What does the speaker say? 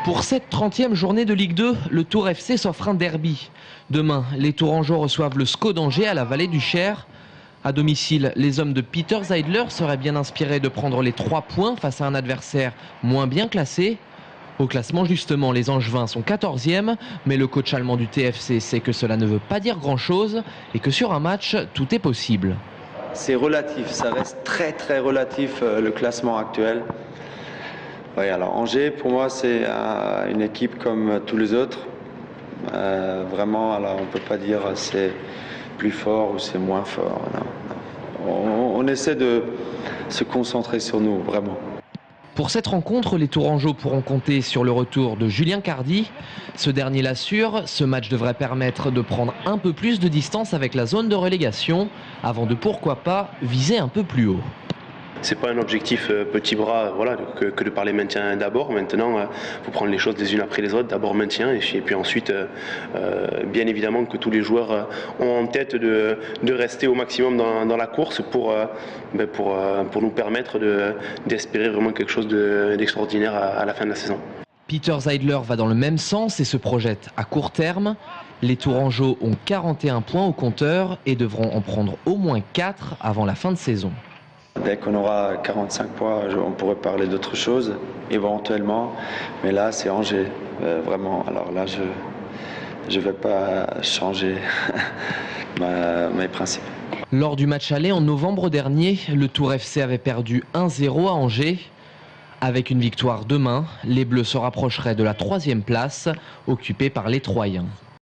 Pour cette 30e journée de Ligue 2, le Tour FC s'offre un derby. Demain, les Tourangeaux reçoivent le SCO d'Angers à la Vallée du Cher. À domicile, les hommes de Peter Zeidler seraient bien inspirés de prendre les 3 points face à un adversaire moins bien classé. Au classement, justement, les Angevins sont 14e, mais le coach allemand du TFC sait que cela ne veut pas dire grand-chose et que sur un match, tout est possible. C'est relatif, ça reste très relatif le classement actuel. Oui, alors Angers, pour moi, c'est une équipe comme tous les autres. Vraiment, alors on ne peut pas dire c'est plus fort ou c'est moins fort. Non. On essaie de se concentrer sur nous, vraiment. Pour cette rencontre, les Tourangeaux pourront compter sur le retour de Julien Cardi. Ce dernier l'assure, ce match devrait permettre de prendre un peu plus de distance avec la zone de relégation, avant de pourquoi pas viser un peu plus haut. C'est pas un objectif petit bras, voilà, que de parler maintien d'abord. Maintenant, il faut prendre les choses les unes après les autres. D'abord maintien et puis ensuite, bien évidemment que tous les joueurs ont en tête de rester au maximum dans la course pour nous permettre d'espérer vraiment quelque chose d'extraordinaire à la fin de la saison. Peter Zeidler va dans le même sens et se projette à court terme. Les Tourangeaux ont 41 points au compteur et devront en prendre au moins 4 avant la fin de saison. Dès qu'on aura 45 points, on pourrait parler d'autre chose, éventuellement. Mais là, c'est Angers, vraiment. Alors là, je ne vais pas changer mes principes. Lors du match aller en novembre dernier, le Tour FC avait perdu 1-0 à Angers. Avec une victoire demain, les Bleus se rapprocheraient de la 3e place, occupée par les Troyens.